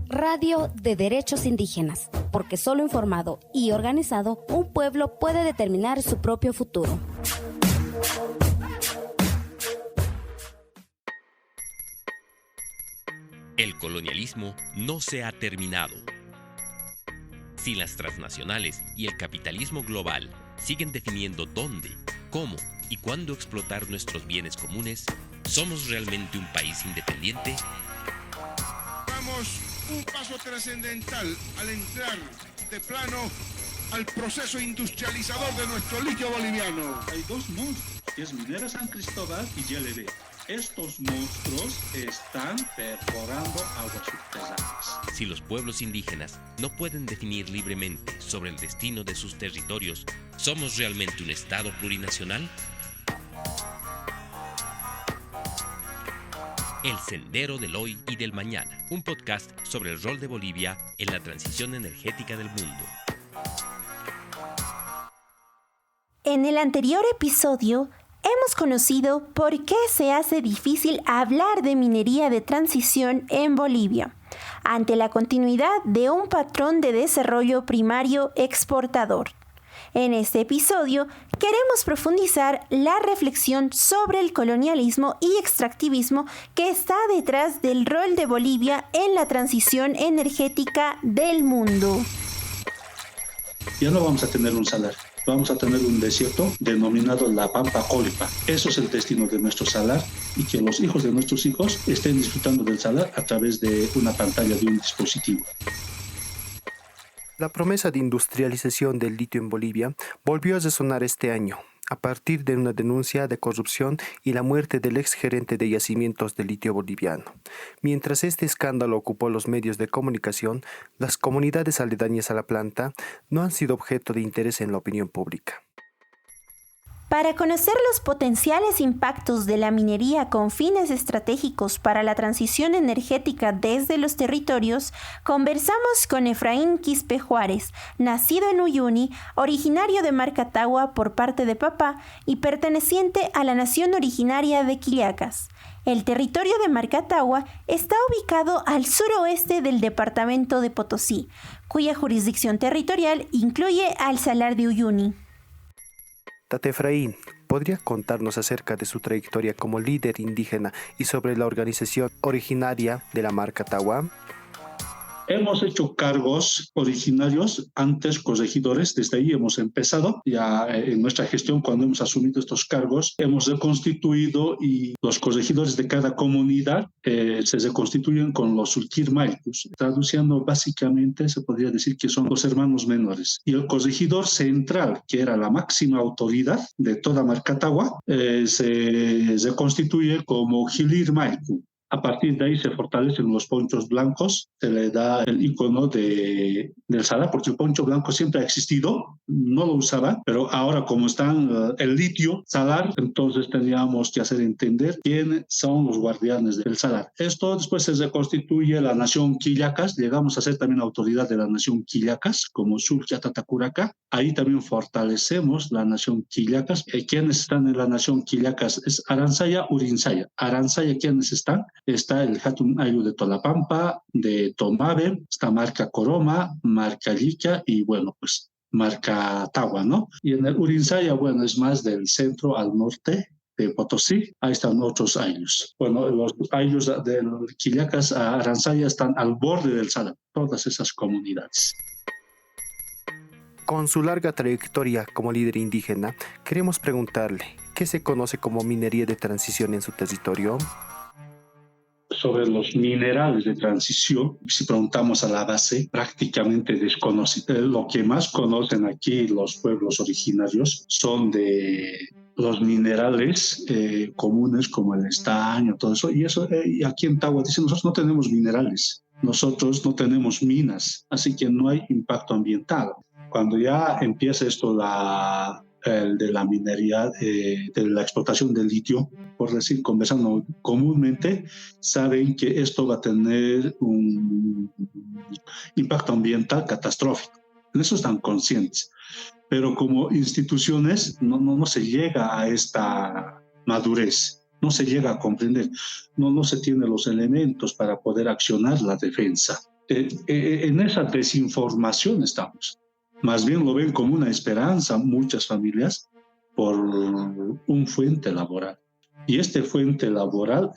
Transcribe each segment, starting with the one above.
Radio de Derechos Indígenas, porque solo informado y organizado, un pueblo puede determinar su propio futuro. El colonialismo no se ha terminado. Si las transnacionales y el capitalismo global siguen definiendo dónde, cómo y cuándo explotar nuestros bienes comunes, ¿somos realmente un país independiente? Damos un paso trascendental al entrar de plano al proceso industrializador de nuestro litio boliviano. Hay dos monstruos, que es Minera San Cristóbal y YLB. Estos monstruos están perforando aguas subterráneas. Si los pueblos indígenas no pueden definir libremente sobre el destino de sus territorios, ¿somos realmente un Estado plurinacional? El Sendero del Hoy y del Mañana, un podcast sobre el rol de Bolivia en la transición energética del mundo. En el anterior episodio, hemos conocido por qué se hace difícil hablar de minería de transición en Bolivia, ante la continuidad de un patrón de desarrollo primario exportador. En este episodio, queremos profundizar la reflexión sobre el colonialismo y extractivismo que está detrás del rol de Bolivia en la transición energética del mundo. Ya no vamos a tener un salar. Vamos a tener un desierto denominado la Pampa Colipa. Eso es el destino de nuestro salar y que los hijos de nuestros hijos estén disfrutando del salar a través de una pantalla de un dispositivo. La promesa de industrialización del litio en Bolivia volvió a resonar este año, a partir de una denuncia de corrupción y la muerte del exgerente de yacimientos de litio boliviano. Mientras este escándalo ocupó los medios de comunicación, las comunidades aledañas a la planta no han sido objeto de interés en la opinión pública. Para conocer los potenciales impactos de la minería con fines estratégicos para la transición energética desde los territorios, conversamos con Efraín Quispe Juárez, nacido en Uyuni, originario de Marcatagua por parte de papá y perteneciente a la nación originaria de Quillacas. El territorio de Marcatagua está ubicado al suroeste del departamento de Potosí, cuya jurisdicción territorial incluye al Salar de Uyuni. Tate Efraín, ¿podría contarnos acerca de su trayectoria como líder indígena y sobre la organización originaria de la Marcatagua? Hemos hecho cargos originarios, antes corregidores, desde ahí hemos empezado. Ya en nuestra gestión, cuando hemos asumido estos cargos, hemos reconstituido y los corregidores de cada comunidad se reconstituyen con los Ulquirmaicus. Traduciendo básicamente, se podría decir que son los hermanos menores. Y el corregidor central, que era la máxima autoridad de toda Marcatagua, se reconstituye como Gilirmaicu. A partir de ahí se fortalecen los ponchos blancos, se le da el icono del salar, porque el poncho blanco siempre ha existido, no lo usaba, pero ahora como están el litio, salar, entonces teníamos que hacer entender quiénes son los guardianes del salar. Esto después se reconstituye la nación Quillacas, llegamos a ser también autoridad de la nación Quillacas, como Sulquia Tatacuraca, ahí también fortalecemos la nación Quillacas. ¿Quiénes están en la nación Quillacas? Es Aranzaya, Urinsaya. Aranzaya, ¿quiénes están? Está el Hatun Ayu de Tolapampa, de Tomabe, está Marca Coroma, Marca Lica y bueno, pues Marcatagua, ¿no? Y en el Urinsaya, bueno, es más del centro al norte de Potosí, ahí están otros ayllus. Bueno, los ayllus del Quillacas a Aranzaya están al borde del salar, todas esas comunidades. Con su larga trayectoria como líder indígena, queremos preguntarle, ¿qué se conoce como minería de transición en su territorio? Sobre los minerales de transición, si preguntamos a la base, prácticamente desconocido. Lo que más conocen aquí los pueblos originarios son de los minerales comunes como el estaño, todo eso. Y aquí en Tagua dicen, nosotros no tenemos minerales, nosotros no tenemos minas, así que no hay impacto ambiental. Cuando ya empieza esto de la minería, de la explotación del litio, por decir, conversando comúnmente, saben que esto va a tener un impacto ambiental catastrófico. En eso están conscientes. Pero como instituciones no se llega a esta madurez. no se llega a comprender, no se tienen los elementos para poder accionar la defensa. En esa desinformación estamos. Más bien lo ven como una esperanza muchas familias por un fuente laboral. Y este fuente laboral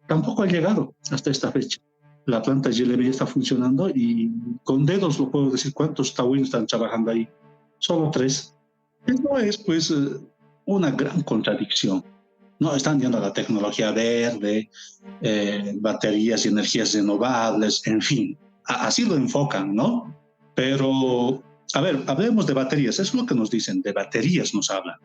tampoco ha llegado hasta esta fecha. La planta GLB ya está funcionando y con dedos lo puedo decir cuántos tahuinos están trabajando ahí. Solo 3. Esto es pues una gran contradicción. No están yendo a la tecnología verde, baterías y energías renovables, en fin. Así lo enfocan, ¿no? Pero, a ver, hablemos de baterías. Eso es lo que nos dicen. De baterías nos hablan.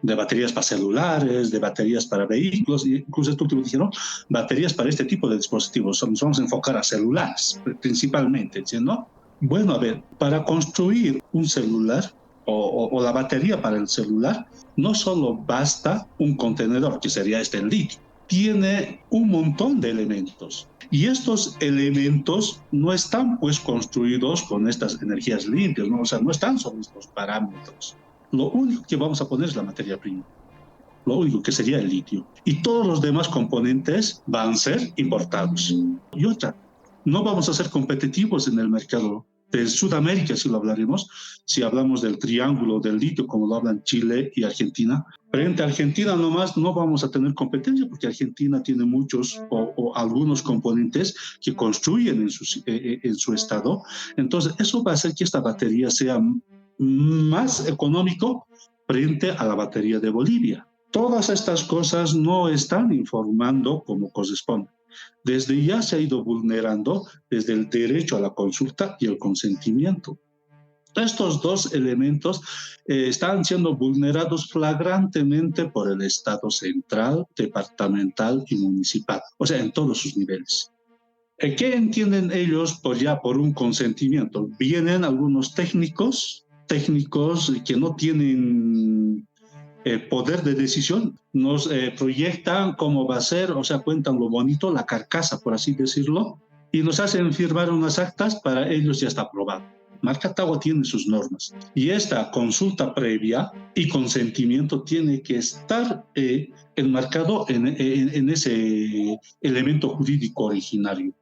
De baterías para celulares, de baterías para vehículos, incluso esto último dijeron, baterías para este tipo de dispositivos. Nos vamos a enfocar a celulares, principalmente, ¿no? Bueno, a ver, para construir un celular o la batería para el celular, no solo basta un contenedor, que sería el litio. Tiene un montón de elementos. Y estos elementos no están pues construidos con estas energías limpias, ¿no? O sea, no están sobre estos parámetros. Lo único que vamos a poner es la materia prima. Lo único que sería el litio. Y todos los demás componentes van a ser importados. Y otra, no vamos a ser competitivos en el mercado de Sudamérica, si lo hablaremos, si hablamos del triángulo del litio, como lo hablan Chile y Argentina. Frente a Argentina nomás no vamos a tener competencia porque Argentina tiene muchos o algunos componentes que construyen en su estado. Entonces, eso va a hacer que esta batería sea más económico frente a la batería de Bolivia. Todas estas cosas no están informando como corresponde. Desde ya se ha ido vulnerando desde el derecho a la consulta y el consentimiento. Estos dos elementos están siendo vulnerados flagrantemente por el Estado central, departamental y municipal, o sea, en todos sus niveles. ¿Qué entienden ellos por un consentimiento? Vienen algunos técnicos que no tienen poder de decisión, nos proyectan cómo va a ser, o sea, cuentan lo bonito, la carcasa, por así decirlo, y nos hacen firmar unas actas, para ellos ya está aprobado. Marcatagua tiene sus normas, y esta consulta previa y consentimiento tiene que estar enmarcado en ese elemento jurídico originario.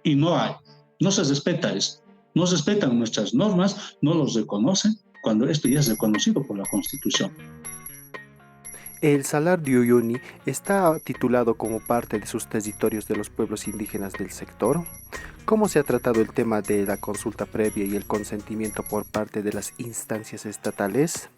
Y no hay, no se respeta esto, no se respetan nuestras normas, no los reconocen, cuando esto ya es reconocido por la Constitución. El Salar de Uyuni está titulado como parte de sus territorios de los pueblos indígenas del sector. ¿Cómo se ha tratado el tema de la consulta previa y el consentimiento por parte de las instancias estatales?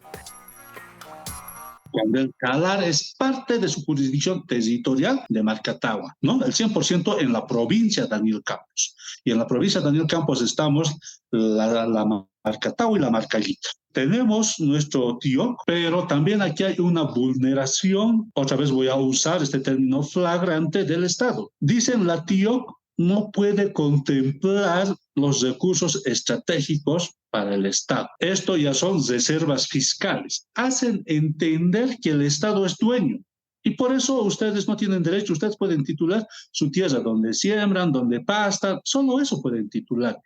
Cuando el Salar es parte de su jurisdicción territorial de Marcatagua, ¿no? El 100% en la provincia de Daniel Campos. Y en la provincia de Daniel Campos estamos la Marcatagua y la Marcallita. Tenemos nuestro TIOC, pero también aquí hay una vulneración, otra vez voy a usar este término flagrante del Estado. Dicen la TIOC no puede contemplar los recursos estratégicos para el Estado. Esto ya son reservas fiscales. Hacen entender que el Estado es dueño. Y por eso ustedes no tienen derecho, ustedes pueden titular su tierra donde siembran, donde pastan, solo eso pueden titular.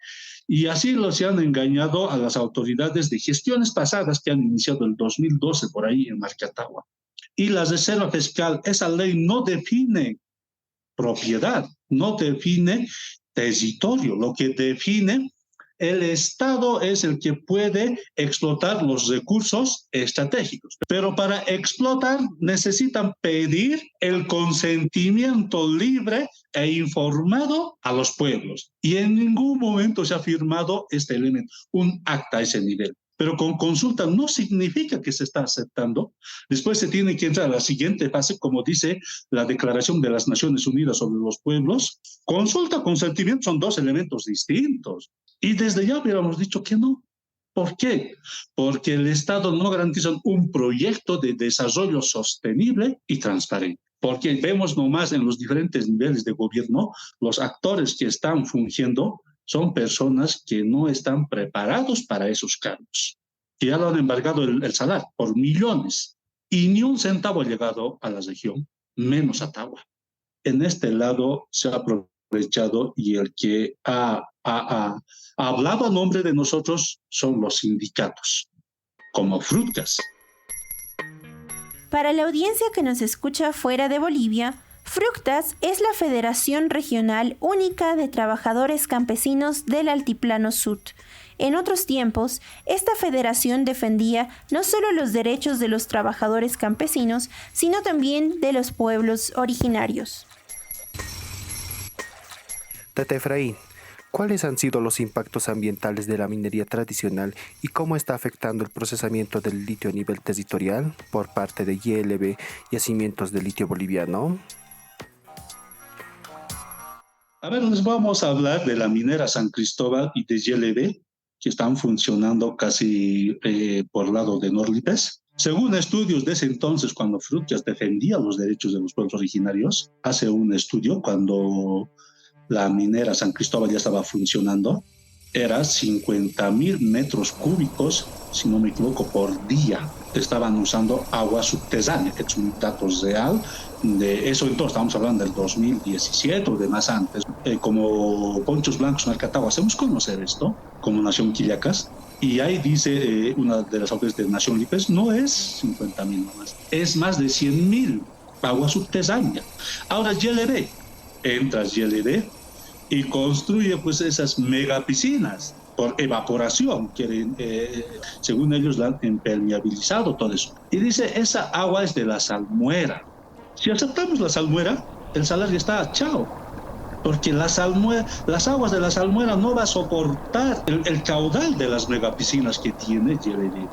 Y así los han engañado a las autoridades de gestiones pasadas que han iniciado el 2012 por ahí en Marcatagua. Y la reserva fiscal, esa ley no define propiedad, no define territorio, lo que define el Estado es el que puede explotar los recursos estratégicos. Pero para explotar necesitan pedir el consentimiento libre e informado a los pueblos. Y en ningún momento se ha firmado este elemento, un acta a ese nivel. Pero con consulta no significa que se está aceptando. Después se tiene que entrar a la siguiente fase, como dice la Declaración de las Naciones Unidas sobre los Pueblos. Consulta, consentimiento son dos elementos distintos. Y desde ya hubiéramos dicho que no. ¿Por qué? Porque el Estado no garantiza un proyecto de desarrollo sostenible y transparente. Porque vemos nomás en los diferentes niveles de gobierno, los actores que están fungiendo son personas que no están preparados para esos cargos, que ya lo han embargado el Salar por millones y ni un centavo ha llegado a la región, menos a Tagua. En este lado se ha aprovechado y el que ha hablado a nombre de nosotros son los sindicatos, como Frutgas. Para la audiencia que nos escucha fuera de Bolivia, Fructas es la Federación Regional Única de Trabajadores Campesinos del Altiplano Sud. En otros tiempos, esta federación defendía no solo los derechos de los trabajadores campesinos, sino también de los pueblos originarios. Tata Efraín, ¿cuáles han sido los impactos ambientales de la minería tradicional y cómo está afectando el procesamiento del litio a nivel territorial por parte de YLB, Yacimientos de Litio Boliviano? A ver, les vamos a hablar de la minera San Cristóbal y de YLB, que están funcionando casi por lado de Norlipes. Según estudios de ese entonces, cuando Fructas defendía los derechos de los pueblos originarios, hace un estudio cuando la minera San Cristóbal ya estaba funcionando, era 50.000 metros cúbicos, si no me equivoco, por día. Estaban usando agua subterránea, que es un dato real. De eso entonces estamos hablando del 2017 o de más antes. Como Ponchos Blancos Marcatagua hacemos conocer esto como Nación Quillacas, y ahí dice una de las autoridades de Nación Lipes, no es 50.000 nomás, es más de 100.000 agua subterránea. Ahora YLB, entra YLB y construye pues esas megapiscinas por evaporación, quieren, según ellos la han impermeabilizado todo eso. Y dice, esa agua es de la salmuera. Si aceptamos la salmuera, el salar ya está chao, porque las aguas de la salmuera no va a soportar el caudal de las megapiscinas que tiene YLB.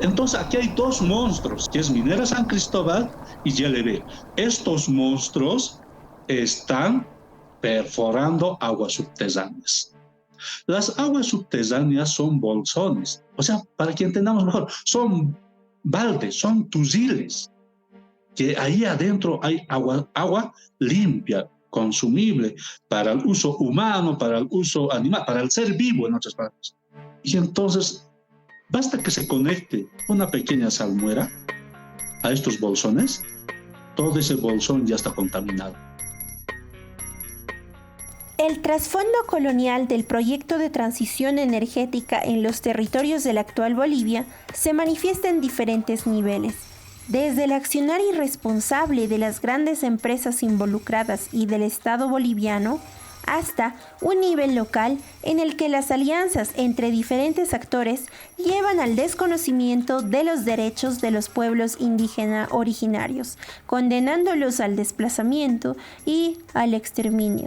Entonces aquí hay dos monstruos, que es Minera San Cristóbal y YLB. Estos monstruos están perforando aguas subterráneas. Las aguas subterráneas son bolsones, o sea, para que entendamos mejor, son baldes, son tusiles, que ahí adentro hay agua limpia, consumible, para el uso humano, para el uso animal, para el ser vivo, en otras palabras. Y entonces, basta que se conecte una pequeña salmuera a estos bolsones, todo ese bolsón ya está contaminado. El trasfondo colonial del proyecto de transición energética en los territorios de la actual Bolivia se manifiesta en diferentes niveles, desde el accionar irresponsable de las grandes empresas involucradas y del Estado boliviano, hasta un nivel local en el que las alianzas entre diferentes actores llevan al desconocimiento de los derechos de los pueblos indígenas originarios, condenándolos al desplazamiento y al exterminio.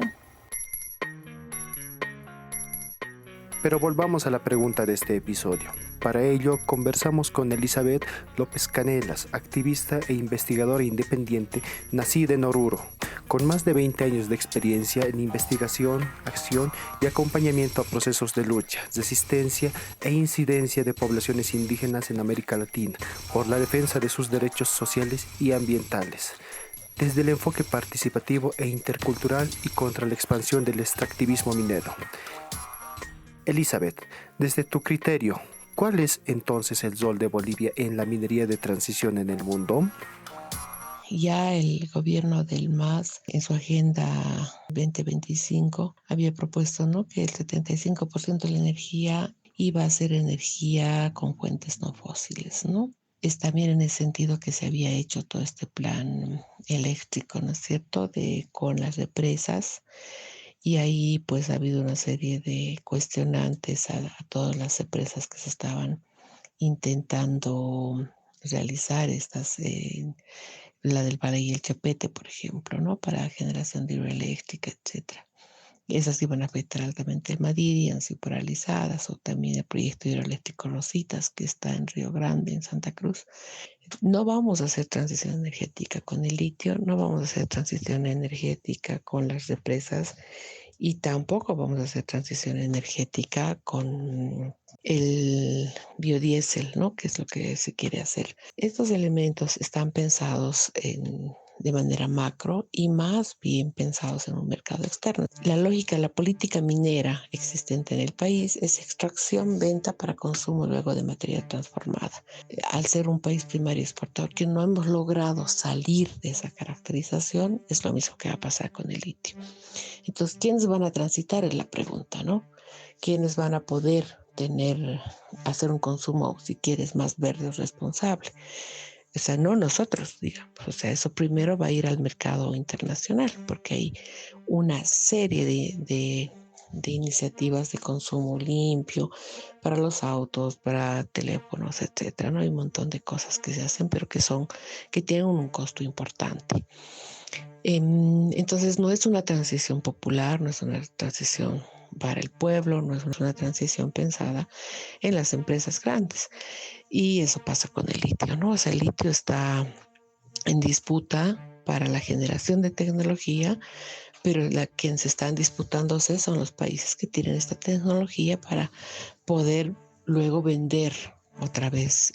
Pero volvamos a la pregunta de este episodio. Para ello, conversamos con Elizabeth López Canelas, activista e investigadora independiente, nacida en Oruro, con más de 20 años de experiencia en investigación, acción y acompañamiento a procesos de lucha, resistencia e incidencia de poblaciones indígenas en América Latina por la defensa de sus derechos sociales y ambientales, desde el enfoque participativo e intercultural y contra la expansión del extractivismo minero. Elizabeth, desde tu criterio, ¿cuál es entonces el rol de Bolivia en la minería de transición en el mundo? Ya el gobierno del MAS en su agenda 2025 había propuesto, ¿no?, que el 75% de la energía iba a ser energía con fuentes no fósiles, ¿no? Es también en ese sentido que se había hecho todo este plan eléctrico, ¿no es cierto?, con las represas. Y ahí pues ha habido una serie de cuestionantes a todas las empresas que se estaban intentando realizar la del Valle y el Chapete, por ejemplo, ¿no?, para generación de hidroeléctrica, etc. Esas iban a afectar altamente el Madrid y han sido paralizadas, o también el proyecto hidroeléctrico Rositas, que está en Río Grande, en Santa Cruz. No vamos a hacer transición energética con el litio, no vamos a hacer transición energética con las represas y tampoco vamos a hacer transición energética con el biodiesel, ¿no?, que es lo que se quiere hacer. Estos elementos están pensados de manera macro y más bien pensados en un mercado externo. La lógica de la política minera existente en el país es extracción, venta para consumo luego de materia transformada. Al ser un país primario exportador que no hemos logrado salir de esa caracterización, es lo mismo que va a pasar con el litio. Entonces, ¿quiénes van a transitar? Es la pregunta, ¿no? ¿Quiénes van a poder hacer un consumo, si quieres, más verde o responsable? O sea, no nosotros, digamos. O sea, eso primero va a ir al mercado internacional, porque hay una serie de iniciativas de consumo limpio para los autos, para teléfonos, etcétera, ¿no? Hay un montón de cosas que se hacen, pero que tienen un costo importante. Entonces, no es una transición popular, no es una transición para el pueblo, no es una transición pensada en las empresas grandes. Y eso pasa con el litio, ¿no? O sea, el litio está en disputa para la generación de tecnología, pero quienes están disputándose son los países que tienen esta tecnología para poder luego vender otra vez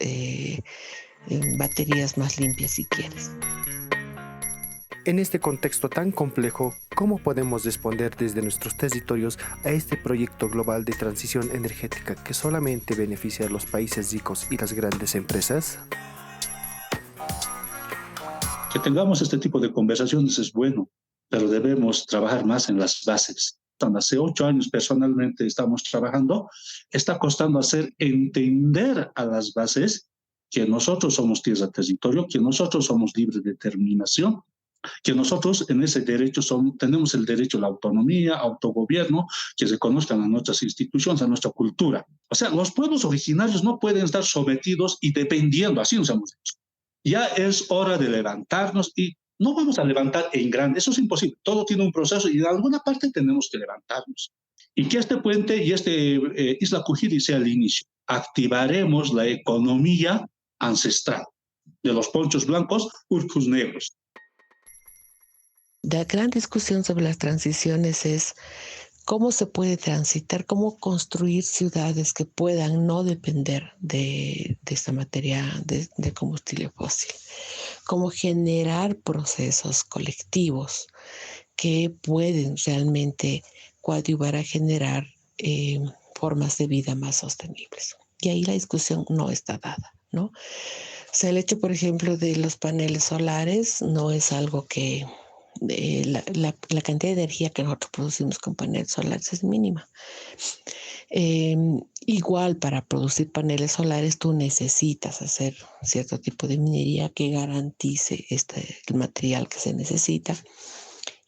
baterías más limpias si quieres. En este contexto tan complejo, ¿cómo podemos responder desde nuestros territorios a este proyecto global de transición energética que solamente beneficia a los países ricos y las grandes empresas? Que tengamos este tipo de conversaciones es bueno, pero debemos trabajar más en las bases. Hace 8 años personalmente estamos trabajando, está costando hacer entender a las bases que nosotros somos tierra territorio, que nosotros somos libre determinación, que nosotros en ese derecho tenemos el derecho a la autonomía, autogobierno, que se conozcan a nuestras instituciones, a nuestra cultura. O sea, los pueblos originarios no pueden estar sometidos y dependiendo, así nos hemos dicho. Ya es hora de levantarnos y no vamos a levantar en grande, eso es imposible. Todo tiene un proceso y de alguna parte tenemos que levantarnos. Y que este puente y Isla Cujiri sea el inicio. Activaremos la economía ancestral de los ponchos blancos, urcos negros. La gran discusión sobre las transiciones es cómo se puede transitar, cómo construir ciudades que puedan no depender de esta materia de combustible fósil, cómo generar procesos colectivos que pueden realmente coadyuvar a generar formas de vida más sostenibles. Y ahí la discusión no está dada, ¿no? O sea, el hecho, por ejemplo, de los paneles solares no es algo que la cantidad de energía que nosotros producimos con paneles solares es mínima. Igual para producir paneles solares tú necesitas hacer cierto tipo de minería que garantice el material que se necesita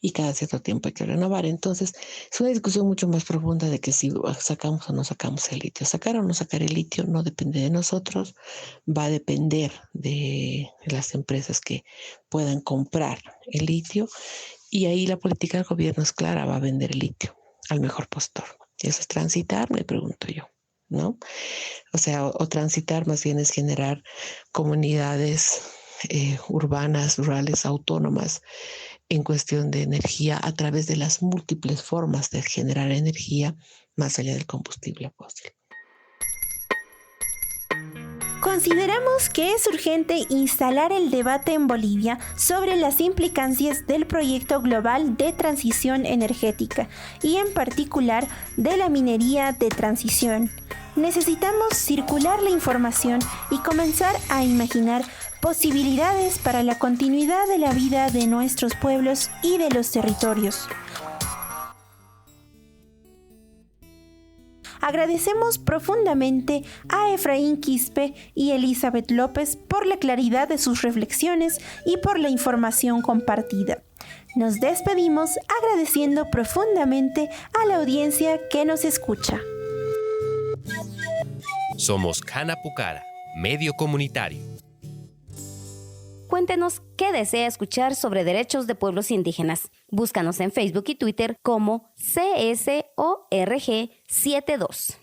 y cada cierto tiempo hay que renovar. Entonces es una discusión mucho más profunda de que si sacamos o no sacamos el litio. Sacar o no sacar el litio no depende de nosotros, va a depender de las empresas que puedan comprar el litio y ahí la política del gobierno es clara, va a vender el litio al mejor postor. Eso es transitar, me pregunto yo, ¿no? O sea, o transitar más bien es generar comunidades urbanas, rurales, autónomas en cuestión de energía a través de las múltiples formas de generar energía más allá del combustible fósil. Consideramos que es urgente instalar el debate en Bolivia sobre las implicancias del proyecto global de transición energética y en particular de la minería de transición. Necesitamos circular la información y comenzar a imaginar posibilidades para la continuidad de la vida de nuestros pueblos y de los territorios. Agradecemos profundamente a Efraín Quispe y Elizabeth López por la claridad de sus reflexiones y por la información compartida. Nos despedimos agradeciendo profundamente a la audiencia que nos escucha. Somos Cana Pucara, medio comunitario. Cuéntenos qué desea escuchar sobre derechos de pueblos indígenas. Búscanos en Facebook y Twitter como CSORG72.